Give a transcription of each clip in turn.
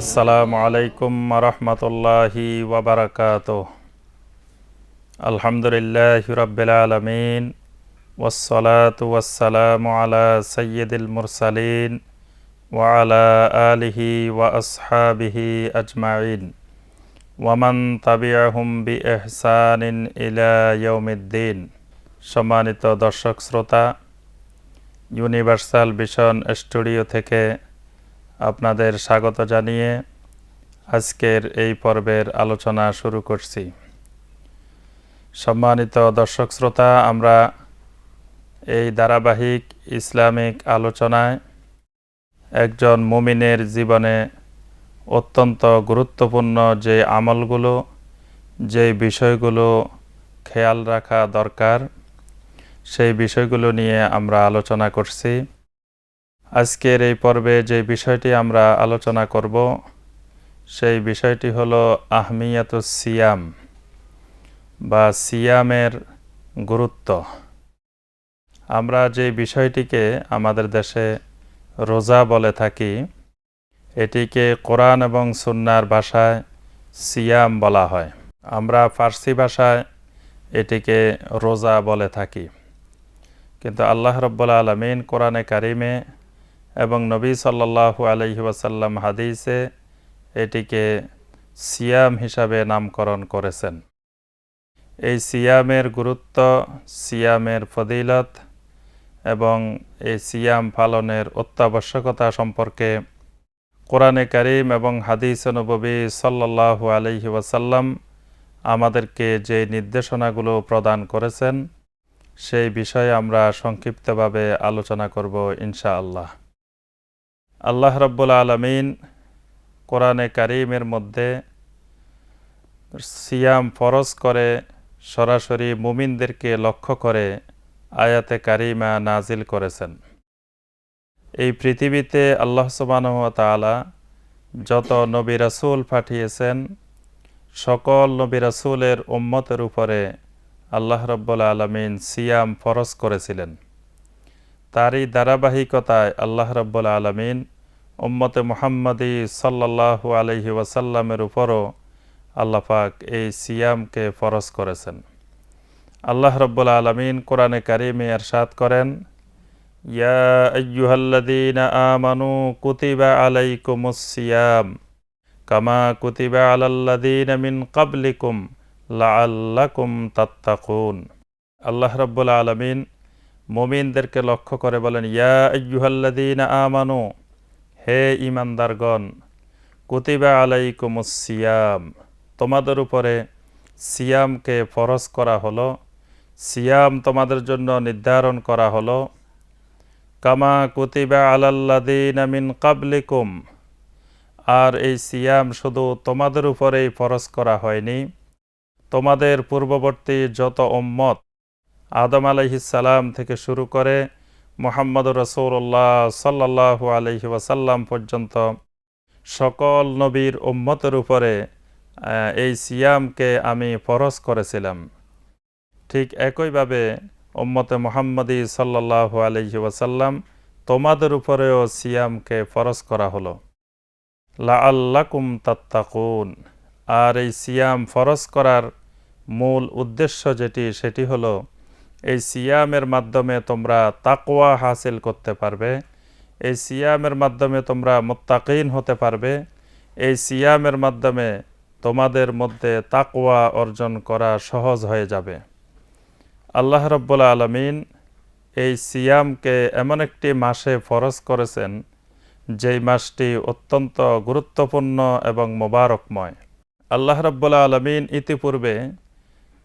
আসসালামু আলাইকুম রহমতুল্লাহি ওয়াবারাকাতুহ। আলহামদুলিল্লাহি রাব্বিল আলামিন ওয়াসসালাতু ওয়াসসালামু আলা সাইয়্যিদিল মুরসালিন ওয়া আলা আলিহি ওয়া আসহাবিহি আজমাইন ওয়া মান তাবিআহুম বিইহসানিন ইলা ইয়াউমিদ্দিন। সম্মানিত দর্শক শ্রোতা, ইউনিভার্সাল ভিশন স্টুডিও থেকে আপনাদের স্বাগত জানিয়ে আজকের এই পর্বের আলোচনা শুরু করছি। সম্মানিত দর্শক শ্রোতা, আমরা এই ধারাবাহিক ইসলামিক আলোচনায় একজন মুমিনের জীবনে অত্যন্ত গুরুত্বপূর্ণ যে আমলগুলো, যে বিষয়গুলো খেয়াল রাখা দরকার, সেই বিষয়গুলো নিয়ে আমরা আলোচনা করছি। আজকের এই পর্বে যে বিষয়টি আমরা আলোচনা করব সেই বিষয়টি হলো আহমিয়াতুস সিয়াম বা সিয়ামের গুরুত্ব। আমরা যে বিষয়টিকে আমাদের দেশে রোজা বলে থাকি, এটিকে কোরআন এবং সুন্নাহর ভাষায় সিয়াম বলা হয়। আমরা ফার্সি ভাষায় এটিকে রোজা বলে থাকি, কিন্তু আল্লাহ রাব্বুল আলামিন কোরআনে কারিমে এবং নবী সাল্লাল্লাহু আলাইহি ওয়াসাল্লাম হাদিসে এটিকে সিয়াম হিসাবে নামকরণ করেছেন। এই সিয়ামের গুরুত্ব, সিয়ামের ফজিলত এবং এই সিয়াম পালনের অত্যাবশ্যকতা সম্পর্কে কোরআনে কারিম এবং হাদিসে নববী সাল্লাল্লাহু আলাইহি ওয়াসাল্লাম আমাদেরকে যে নির্দেশনাগুলো প্রদান করেছেন সেই বিষয়ে আমরা সংক্ষিপ্তভাবে আলোচনা করব ইনশাআল্লাহ। আল্লাহ রাব্বুল আলামিন কোরআনে কারিমের মধ্যে সিয়াম ফরজ করে সরাসরি মুমিনদেরকে লক্ষ্য করে আয়াতে কারিমা নাজিল করেছেন। এই পৃথিবীতে আল্লাহ সুবহানাহু ওয়া তাআলা যত নবী রাসূল পাঠিয়েছেন, সকল নবী রাসূলের উম্মতের উপরে আল্লাহ রাব্বুল আলামিন সিয়াম ফরজ করেছিলেন। তারই ধারাবাহিকতায় আল্লাহ রাব্বুল আলামিন উম্মতে মুহাম্মাদি সাল্লাল্লাহু আলাইহি ওয়াসাল্লামের উপরও আল্লাহ পাক এই সিয়ামকে ফরজ করেছেন। আল্লাহ রাব্বুল আলামিন কোরআনে কারিমে ইরশাদ করেন, ইয়া আইয়ুহাল্লাযীনা আমানু কুতিবা আলাইকুমুস সিয়াম কামা কুতিবা আলাল্লাযীনা মিন ক্বাবলিকুম লাআল্লাকুম তাত্তাকুন। আল্লাহ রাব্বুল আলামিন মুমিনদেরকে লক্ষ্য করে বলেন, ইয়া আইয়ুহাল্লাযীনা আমানু, হে ঈমানদারগণ, কুতিবা আলাইকুমুস সিয়াম, তোমাদের উপরে সিয়ামকে ফরজ করা হলো, সিয়াম তোমাদের জন্য নির্ধারণ করা হলো। কামা কুতিবা আলাল্লাযীনা মিন ক্বাবলিকুম, আর এই সিয়াম শুধু তোমাদের উপরেই ফরজ করা হয়নি, তোমাদের পূর্ববর্তী যত উম্মত আদম আলাইহিস সালাম থেকে শুরু করে মুহাম্মদুর রাসূলুল্লাহ সাল্লাল্লাহু আলাইহি ওয়াসাল্লাম পর্যন্ত সকল নবীর উম্মতের উপরে এই সিয়ামকে আমি ফরজ করেছিলাম। ঠিক একইভাবে উম্মতে মুহাম্মদী সাল্লাল্লাহু আলাইহি ওয়াসাল্লাম তোমাদের উপরেও সিয়ামকে ফরজ করা হলো, লাআল্লাকুম তাত্তাকুন। আর এই সিয়াম ফরজ করার মূল উদ্দেশ্য সেটি হলো এই সিয়ামের মাধ্যমে তোমরা তাকওয়া হাসিল করতে পারবে, এই সিয়ামের মাধ্যমে তোমরা মুত্তাকিন হতে পারবে, এই সিয়ামের মাধ্যমে তোমাদের মধ্যে তাকওয়া অর্জন করা সহজ হয়ে যাবে। আল্লাহ রাব্বুল আলামিন এই সিয়ামকে এমন একটি মাসে ফরজ করেছেন যেই মাসটি অত্যন্ত গুরুত্বপূর্ণ এবং মোবারকময়। আল্লাহ রাব্বুল আলামিন ইতিপূর্বে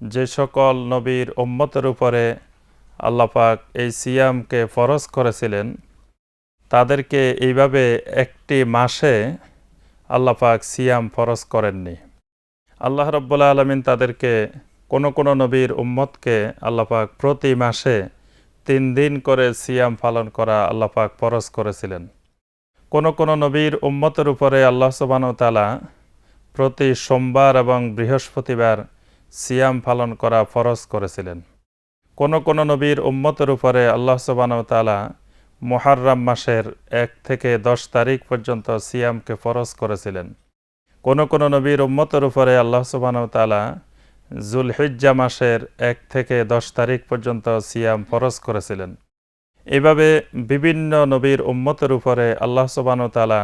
যে সকল নবীর উম্মতের উপরে আল্লাহ পাক এই সিয়ামকে ফরজ করেছিলেন, তাদেরকে এইভাবে একটি মাসে আল্লাহ পাক সিয়াম ফরজ করেননি। আল্লাহ রাব্বুল আলামিন তাদেরকে কোন নবীর উম্মতকে আল্লাহ পাক প্রতি মাসে 3 দিন করে সিয়াম পালন করা আল্লাহ পাক ফরজ করেছিলেন। কোন নবীর উম্মতের উপরে আল্লাহ সুবহানাহু ওয়া তাআলা প্রতি সোমবার এবং বৃহস্পতিবার সিয়াম পালন করা ফরজ করেছিলেন। কোন নবীর উম্মতের উপরে আল্লাহ সুবহানাহু ওয়া তাআলা মুহাররম মাসের 1 থেকে 10 তারিখ পর্যন্ত সিয়ামকে ফরজ করেছিলেন। কোন কোন নবীর উম্মতের উপরে আল্লাহ সুবহানাহু ওয়া তাআলা যুলহিজ্জা মাসের 1 থেকে 10 তারিখ পর্যন্ত সিয়াম ফরজ করেছিলেন। এভাবে বিভিন্ন নবীর উম্মতের উপরে আল্লাহ সুবহানাহু ওয়া তাআলা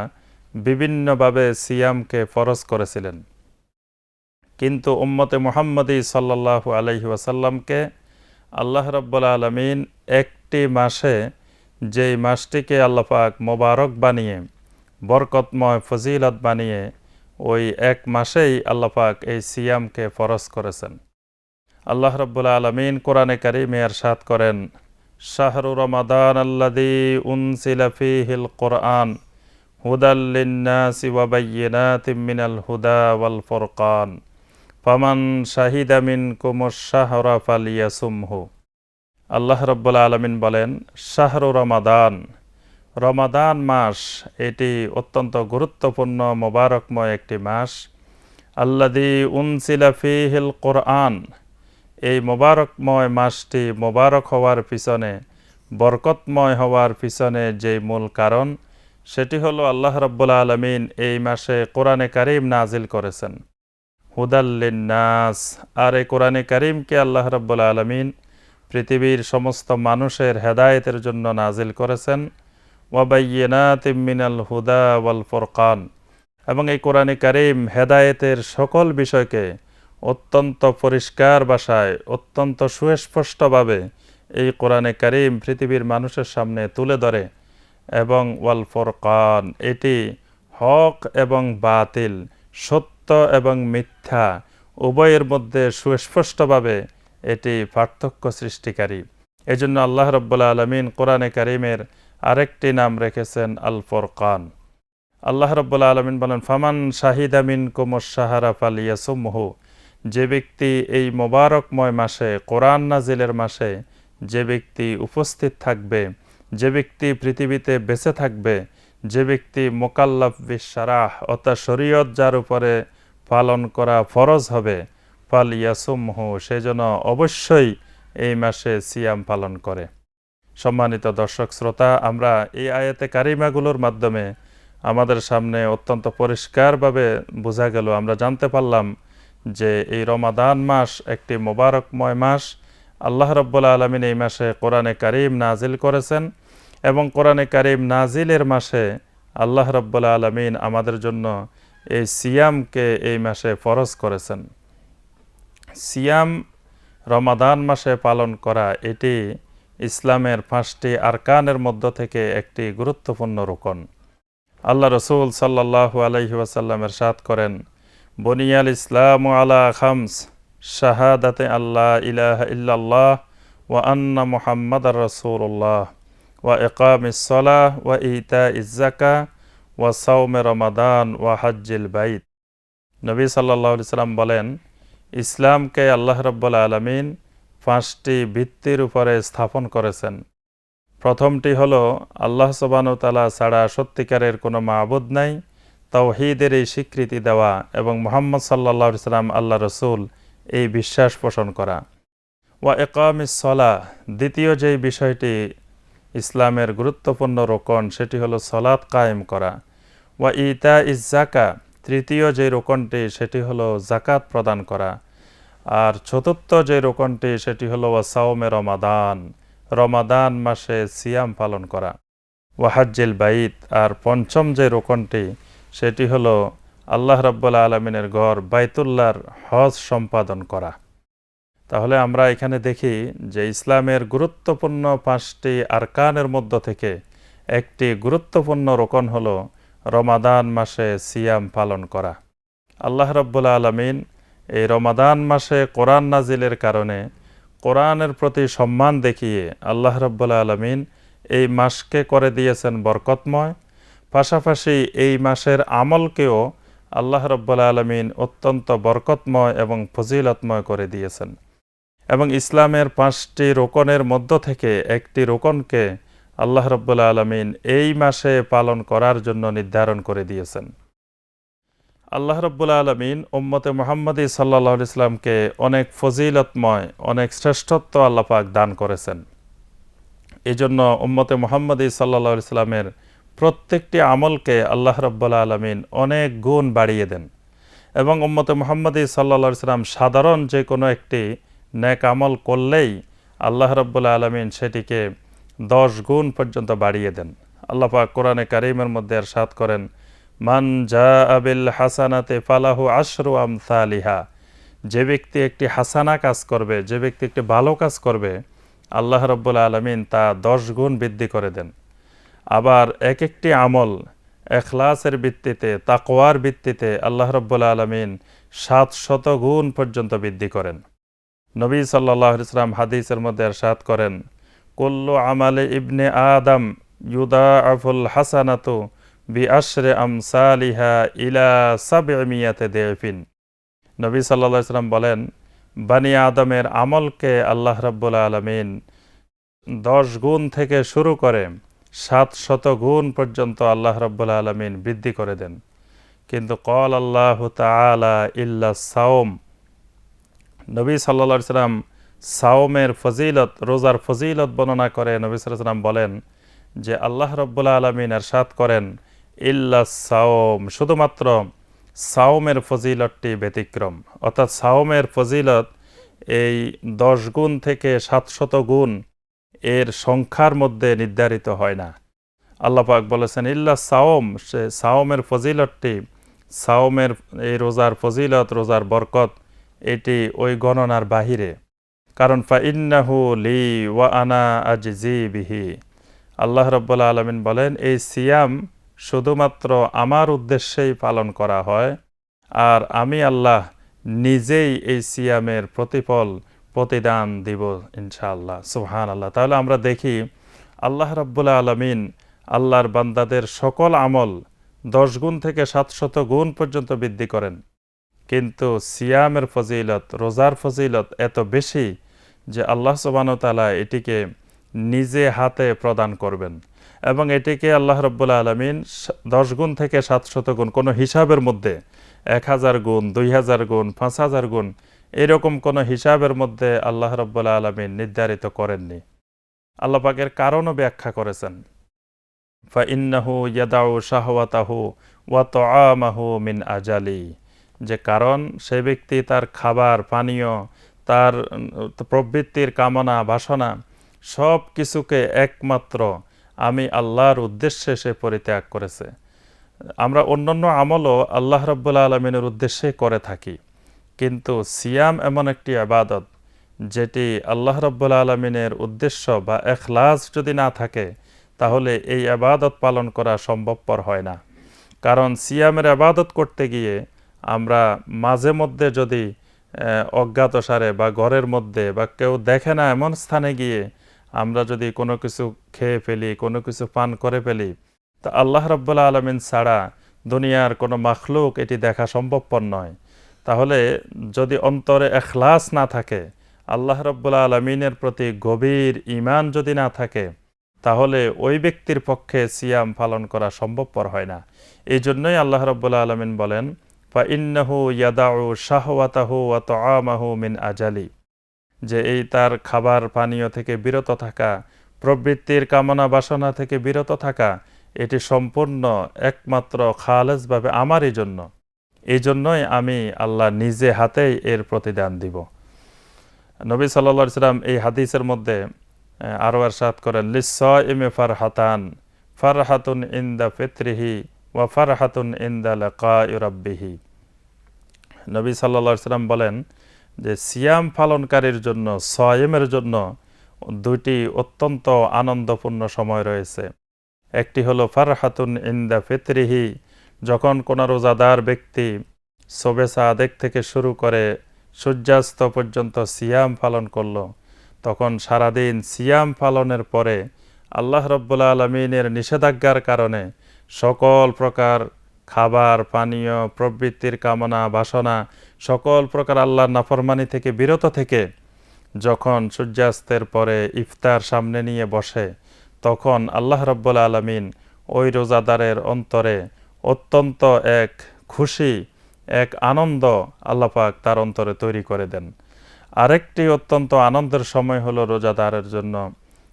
বিভিন্নভাবে সিয়ামকে ফরজ করেছিলেন। কিন্তু উম্মতে মুহাম্মদী সাল্লাল্লাহু আলাইহি ওয়াসাল্লামকে আল্লাহ রাব্বুল আলামিন একটি মাসে, যেই মাসটিকে আল্লাহ পাক মোবারক বানিয়ে বরকতময় ফজিলত বানিয়ে ওই এক মাসেই আল্লাহ পাক এই সিয়ামকে ফরজ করেছেন। আল্লাহ রাব্বুল আলামিন কোরআনে কারিমে ইরশাদ করেন, শাহরু রমাদান আল্লাযী উনজিলা ফীহিল কুরআন হুদাল লিন-নাসি ওয়া বায়্যিনাতিম মিনাল হুদা ওয়াল ফুরকান ফামান শাহিদা মিনকুমুশ শাহরা ফালিয়াসুমহু। আল্লাহ রাব্বুল আলামিন বলেন, শাহরু রমাদান, রমাদান মাস এটি অত্যন্ত গুরুত্বপূর্ণ মোবারকময় একটি মাস। আল্লাযী উনজিলা ফীহিল কুরআন, এই মোবারকময় মাসটি মোবারক হওয়ার পিছনে, বরকতময় হওয়ার পিছনে যে মূল কারণ, সেটি হলো আল্লাহ রাব্বুল আলামিন এই মাসে কোরআনে কারিম নাজিল করেছেন। হুদাল লিন-নাস, আর এই কোরআনে কারিমকে আল্লাহ রাব্বুল আলামিন পৃথিবীর সমস্ত মানুষের হেদায়েতের জন্য নাজিল করেছেন। ওয়া বায়্যিনাতিম মিনাল হুদা ওয়াল ফুরকান, এবং এই কোরআনে কারিম হেদায়েতের সকল বিষয়কে অত্যন্ত পরিষ্কার ভাষায়, অত্যন্ত সুস্পষ্টভাবে এই কোরআনে কারিম পৃথিবীর মানুষের সামনে তুলে ধরে। এবং ওয়াল ফুরকান, এটি হক এবং বাতিল, সত্য এবং মিথ্যা উভয়ের মধ্যে সুস্পষ্টভাবে এটি পার্থক্য সৃষ্টিকারী। এজন্য আল্লাহ রাব্বুল আলামিন কোরআনে কারিমের আরেকটি নাম রেখেছেন আল ফুরকান। আল্লাহ রাব্বুল আলামিন বলেন, ফামান শাহিদা মিনকুমুশ শাহরা ফালিয়াসুমহু, যে ব্যক্তি এই মোবারকময় মাসে, কোরআন নাজিলের মাসে যে ব্যক্তি উপস্থিত থাকবে, যে ব্যক্তি পৃথিবীতে বেঁচে থাকবে, যে ব্যক্তি মুকাল্লাফ বিশ-শারাহ অর্থাৎ শরীয়ত যার উপরে পালন করা ফরজ হবে, ফালিয়াসুমহু, সেজন্য অবশ্যই এই মাসে সিয়াম পালন করে। সম্মানিত দর্শক শ্রোতা, আমরা এই আয়াতে কারিমাগুলোর মাধ্যমে আমাদের সামনে অত্যন্ত পরিষ্কারভাবে বোঝা গেল, আমরা জানতে পারলাম যে এই রমাদান মাস একটি মোবারকময় মাস। আল্লাহ রাব্বুল আলামিন এই মাসে কোরআনে কারিম নাজিল করেছেন, এবং কোরআনে কারিম নাজিলের মাসে আল্লাহ রাব্বুল আলামিন আমাদের জন্য এই সিয়ামকে এই মাসে ফরজ করেছেন। সিয়াম রমাদান মাসে পালন করা এটি ইসলামের 5টি আরকানের মধ্য থেকে একটি গুরুত্বপূর্ণ রুকন। আল্লাহ রসুল সাল্লাল্লাহু আলাইহি ওয়াসাল্লাম ইরশাদ করেন, বুনিয়াল ইসলামু আলা খামস, শাহাদাতে আল্লাহ ইলাহা ইল্লাল্লাহ ওয়া আন্না মুহাম্মাদার রাসূলুল্লাহ ওয়া ইকামিস সালাহ ওয়া ইতাইজ যাকাহ ওয়া সাওমে রমাদান ওয়া হজ্জিল বাইত। নবী সাল্লাল্লাহু আলাইহি সাল্লাম বলেন, ইসলামকে আল্লাহ রাব্বুল আলামিন 5টি ভিত্তির উপরে স্থাপন করেছেন। প্রথমটি হলো আল্লাহ সুবহানাহু ওয়া তাআলা ছাড়া সত্যিকারের কোনো মাবুদ নাই, তাওহীদের এই স্বীকৃতি দেওয়া, এবং মুহাম্মদ সাল্লাল্লাহু আলাইহি সাল্লাম আল্লাহ রসুল এই বিশ্বাস পোষণ করা। ওয়া ইকামিস সালাহ, দ্বিতীয় যেই বিষয়টি ইসলামের গুরুত্বপূর্ণ রোকন, সেটি হলো সালাত কায়েম করা। ওয়া ইতাইজ যাকাহ, তৃতীয় যে রোকনটি সেটি হলো যাকাত প্রদান করা। আর চতুর্থ যে রোকনটি সেটি হলো ওয়া সাওমে রমাদান, রমাদান মাসে সিয়াম পালন করা। ওয়া হজ্জিল বাইত, আর পঞ্চম যে রোকনটি সেটি হলো আল্লাহ রাব্বুল আলামিনের ঘর বাইতুল্লাহর হজ সম্পাদন করা। তাহলে আমরা এখানে দেখি যে ইসলামের গুরুত্বপূর্ণ 5টি আরকানের মধ্য থেকে একটি গুরুত্বপূর্ণ রোকন হলো রমাদান মাসে সিয়াম পালন করা। আল্লাহ রাব্বুল আলামিন এই রমাদান মাসে কোরআন নাজিলের কারণে কোরআনের প্রতি সম্মান দেখিয়ে আল্লাহ রাব্বুল আলামিন এই মাসকে করে দিয়েছেন বরকতময়। পাশাপাশি এই মাসের আমলকেও আল্লাহ রাব্বুল আলামিন অত্যন্ত বরকতময় এবং ফজিলতময় করে দিয়েছেন। এবং ইসলামের 5টি রোকনের মধ্য থেকে একটি রোকনকে আল্লাহ রাব্বুল আলামিন এই মাসে পালন করার জন্য নির্ধারণ করে দিয়েছেন। আল্লাহ রাব্বুল আলামিন উম্মতে মুহাম্মদী সাল্লাল্লাহু আলাইহি সাল্লামকে অনেক ফজিলতময়, অনেক শ্রেষ্ঠত্ব আল্লাহ পাক দান করেছেন। এই জন্য উম্মতে মুহাম্মদী সাল্লাল্লাহু আলাইহি সাল্লামের প্রত্যেকটি আমলকে আল্লাহ রাব্বুল আলামিন অনেক গুণ বাড়িয়ে দেন এবং উম্মতে মুহাম্মদী সাল্লাল্লাহু আলাইহি সাল্লাম সাধারণ যে কোনো একটি নেক আমল করলেই আল্লাহ রাব্বুল আলামিন সেটিকে 10 গুণ পর্যন্ত বাড়িয়ে দেন। আল্লাহ পাক কোরআনে কারীমের মধ্যে ইরশাদ করেন, মান জাআ বিল হাসানাতি ফালাহু আশরু আমসালিহা, যে ব্যক্তি একটি হাসানা কাজ করবে, যে ব্যক্তি একটি ভালো কাজ করবে, আল্লাহ রাব্বুল আলামিন তা 10 গুণ বৃদ্ধি করে দেন। আবার এক একটি আমল ইখলাসের ভিত্তিতে, তাকওয়ার ভিত্তিতে আল্লাহ রাব্বুল আলামিন 700 গুণ পর্যন্ত বৃদ্ধি করেন। নবী সাল্লাল্লাহু আলাইহি ওয়াসাল্লাম হাদিসের মধ্যে ইরশাদ করেন, কুল্লু আমালি ইবনে আদম ইউদাআফুল হাসানাতু বিআশরি আমসালিহা ইলা 700 দিফিন। নবী সাল্লাল্লাহু আলাইহি ওয়াসাল্লাম বলেন, বানি আদমের আমলকে আল্লাহ রাব্বুল আলামিন 10 গুণ থেকে শুরু করে 700 গুণ পর্যন্ত আল্লাহ রাব্বুল আলামিন বৃদ্ধি করে দেন। কিন্তু ক্বাল আল্লাহু তাআলা ইল্লা সাওম, নবী সাল্লাল্লাহু আলাইহি ওয়াসাল্লাম সাওমের ফজিলত, রোজার ফজিলত বর্ণনা করে নবী সাল্লাল্লাহু আলাইহি ওয়াসাল্লাম বলেন যে আল্লাহ রাব্বুল আলামিন ইরশাদ করেন, ইল্লা সাওম, শুধুমাত্র সাওমের ফজিলতটি ব্যতিক্রম। অর্থাৎ সাওমের ফজিলত এই 10 গুণ থেকে 700 গুণ এর সংখ্যার মধ্যে নির্ধারিত হয় না। আল্লাহ পাক বলেছেন ইল্লা সাওম, সে সাওমের ফজিলতটি, সাওমের এই রোজার ফজিলত, রোজার বরকত, এটি ওই গণনার বাহিরে। কারণ ফা ইন্নাহু লি ওয়া আনা আজজি বিহি, আল্লাহ রাব্বুল আলামিন বলেন এই সিয়াম শুধুমাত্র আমার উদ্দেশ্যেই পালন করা হয়, আর আমি আল্লাহ নিজেই এই সিয়ামের প্রতিদান দিব ইনশাআল্লাহ। সুবহানাল্লাহ। তাহলে আমরা দেখি আল্লাহ রাব্বুল আলামিন আল্লাহর বান্দাদের সকল আমল 10 গুণ থেকে 700 গুণ পর্যন্ত বৃদ্ধি করেন, কিন্তু সিয়ামের ফজিলত, রোজার ফজিলত এত বেশি যে আল্লাহ সুবহানাহু ওয়া তাআলা এটিকে নিজে হাতে প্রদান করবেন এবং এটিকে আল্লাহ রাব্বুল আলামিন 10 গুণ থেকে 700 গুণ, কোনো হিসাবের মধ্যে 1000 গুণ, 2000 গুণ, 5000 গুণ, এরকম কোনো হিসাবের মধ্যে আল্লাহ রাব্বুল আলামিন নির্ধারিত করেননি। আল্লাহ পাকের কারণও ব্যাখ্যা করেছেন, ফা ইন্নাহু ইয়াদাউ শাহওয়াতাহু ওয়া তুআমাহু মিন আজালি, যে কারণ সে ব্যক্তি তার খাবার পানীয়, তার প্রবৃত্তির কামনা বাসনা সব কিছুকে একমাত্র আমি আল্লাহর উদ্দেশ্যে সে পরিত্যাগ করেছে। আমরা অন্যান্য আমলও আল্লাহ রাব্বুল আলামিনের উদ্দেশ্যে করে থাকি, কিন্তু সিয়াম এমন একটি ইবাদত যেটি আল্লাহ রাব্বুল আলামিনের উদ্দেশ্য বা ইখলাস যদি না থাকে তাহলে এই ইবাদত পালন করা সম্ভবপর হয় না। কারণ সিয়ামের ইবাদত করতে গিয়ে আমরা মাঝে মধ্যে যদি অজ্ঞাতসারে বা ঘরের মধ্যে বা কেউ দেখে না এমন স্থানে গিয়ে আমরা যদি কোনো কিছু খেয়ে ফেলি, কোনো কিছু পান করে ফেলি, তা আল্লাহ রাব্বুল আলামিন ছাড়া দুনিয়ার কোনো মাখলুক এটি দেখা সম্ভবপর নয়। তাহলে যদি অন্তরে ইখলাস না থাকে, আল্লাহ রাব্বুল আলামিনের প্রতি গভীর ঈমান যদি না থাকে, তাহলে ওই ব্যক্তির পক্ষে সিয়াম পালন করা সম্ভবপর হয় না। এই জন্যই আল্লাহ রাব্বুল আলামিন বলেন, ফা ইন্নাহু ইয়াদাউ শাহওয়াতাহু ওয়া তুআমাহু মিন আজালি, যে এই তার খাবার পানীয় থেকে বিরত থাকা, প্রবৃত্তির কামনা বাসনা থেকে বিরত থাকা, এটি সম্পূর্ণ একমাত্র খালেসভাবে আমারই জন্য। এই জন্যই আমি আল্লাহ নিজে হাতেই এর প্রতিদান দিব। নবী সাল্লাল্লাহু আলাইহি ওয়াসাল্লাম এই হাদিসের মধ্যে আরও ইরশাদ করেন, লিস-সাইমি ফারহাতান, ফারহাতুন ইনদা ফিত্রিহি ওয়া ফারহাতুন ইনদা লিকাই রাব্বিহি। নবী সাল্লাল্লাহু আলাইহি ওয়াসাল্লাম বলেন যে সিয়াম পালনকারীর জন্য, সায়েমের জন্য দুইটি অত্যন্ত আনন্দপূর্ণ সময় রয়েছে। একটি হলো ফারহাতুন ইনদা ফিত্রিহি, যখন কোনো রোজাদার ব্যক্তি শবে সাদেক থেকে শুরু করে সূর্যাস্ত পর্যন্ত সিয়াম পালন করল, তখন সারাদিন সিয়াম পালনের পরে আল্লাহ রাব্বুল আলামিনের নিষেধাজ্ঞার কারণে সকল প্রকার খাবার পানীয়, প্রবৃত্তির কামনা বাসনা, সকল প্রকার আল্লাহর নাফরমানি থেকে বিরত থেকে যখন সূর্যাস্তের পরে ইফতার সামনে নিয়ে বসে, তখন আল্লাহ রাব্বুল আলামিন ওই রোজাদারের অন্তরে অত্যন্ত এক খুশি, এক আনন্দ আল্লাহ পাক তার অন্তরে তৈরি করে দেন। আরেকটি অত্যন্ত আনন্দের সময় হলো রোজাদারের জন্য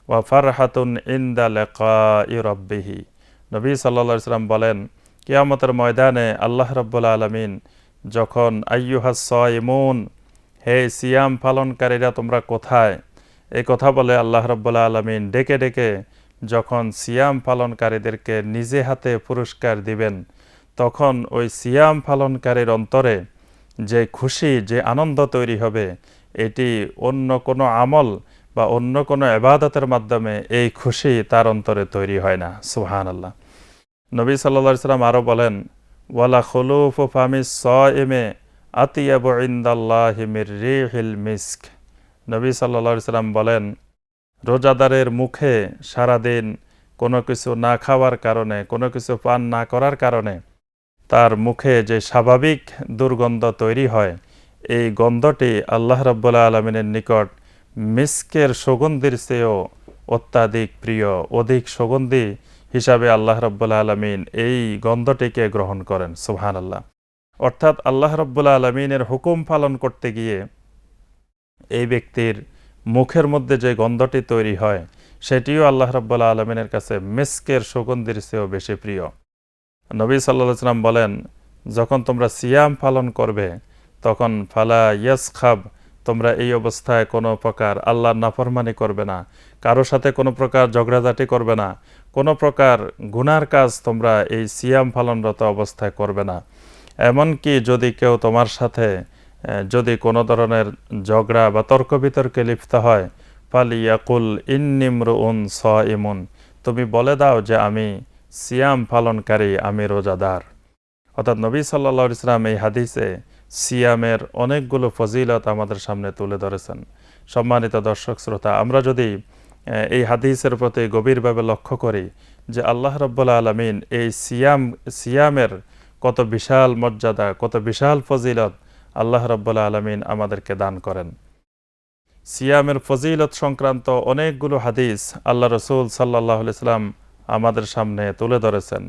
ওয়া ফারহাতুন ইনদা লিকাই রাব্বিহি। নবী সাল্লাল্লাহু আলাইহি সাল্লাম বলেন, কিয়ামতের ময়দানে আল্লাহ রাব্বুল আলামিন যখন আইয়ুহাস সাইমুন, হে সিয়াম পালনকারীরা তোমরা কোথায়, এই কথা বলে আল্লাহ রাব্বুল আলামিন ডেকে ডেকে যখন সিয়াম পালনকারীদেরকে নিজে হাতে পুরস্কার দিবেন, তখন ওই সিয়াম পালনকারীর অন্তরে যে খুশি, যে আনন্দ তৈরি হবে, এটি অন্য কোনো আমল বা অন্য কোনো ইবাদতের মাধ্যমে এই খুশি তার অন্তরে তৈরি হয় না। সুবহানাল্লাহ। নবী সাল্লাল্লাহু আলাইহি সাল্লাম আরও বলেন, ওয়ালা খুলুফু ফামিস সাইমে আতিয়াবু ইনদাল্লাহি মির রিহিল মিস্ক। নবী সাল্লাল্লাহু আলাইহি সাল্লাম বলেন, রোজাদারের মুখে সারাদিন কোনো কিছু না খাওয়ার কারণে, কোনো কিছু পান না করার কারণে তার মুখে যে স্বাভাবিক দুর্গন্ধ তৈরি হয়, এই গন্ধটি আল্লাহ রাব্বুল আলামিনের নিকট মিস্কের সুগন্ধির চেয়েও অত্যাধিক প্রিয়, অধিক সুগন্ধি হিসাবে আল্লাহ রাব্বুল আলামিন এই গন্ধটিকে গ্রহণ করেন। সুবহানাল্লাহ। অর্থাৎ আল্লাহ রাব্বুল আলামিনের হুকুম পালন করতে গিয়ে এই ব্যক্তির মুখের মধ্যে যে গন্ধটি তৈরি হয়, সেটিও আল্লাহ রাব্বুল আলামিনের কাছে মিস্কের সুগন্ধির চেয়েও বেশি প্রিয়। নবী সাল্লাল্লাহু আলাইহি সাল্লাম বলেন, যখন তোমরা সিয়াম পালন করবে তখন ফালা ইয়াসখাব, তোমরা এই অবস্থায় কোনো প্রকার আল্লাহর নাফরমানি করবে না, কারো সাথে কোনো প্রকার ঝগড়াঝাটি করবে না, কোনো প্রকার গুনার কাজ তোমরা এই সিয়াম পালনরত অবস্থায় করবে না। এমনকি যদি কেউ তোমার সাথে যদি কোনো ধরনের ঝগড়া বা তর্ক বিতর্কে লিপ্ত হয়, ফালিয়াকুল ইন্নিমরুউন সাইমুন, তুমি বলে দাও যে আমি সিয়াম পালনকারী, আমি রোজাদার। অর্থাৎ নবী সাল্লাল্লাহু আলাইহি সাল্লাম এই হাদিসে সিয়ামের অনেকগুলো ফজিলত আমাদের সামনে তুলে ধরেছেন। সম্মানিত দর্শক শ্রোতা, আমরা যদি এই হাদিসের প্রতি গভীরভাবে লক্ষ্য করি যে আল্লাহ রাব্বুল আলামিন এই সিয়ামের কত বিশাল মর্যাদা, কত বিশাল ফজিলত আল্লাহ রাব্বুল আলামিন আমাদেরকে দান করেন। সিয়ামের ফজিলত সংক্রান্ত অনেকগুলো হাদিস আল্লাহ রাসূল সাল্লাল্লাহু আলাইহি সাল্লাম আমাদের সামনে তুলে ধরেছেন।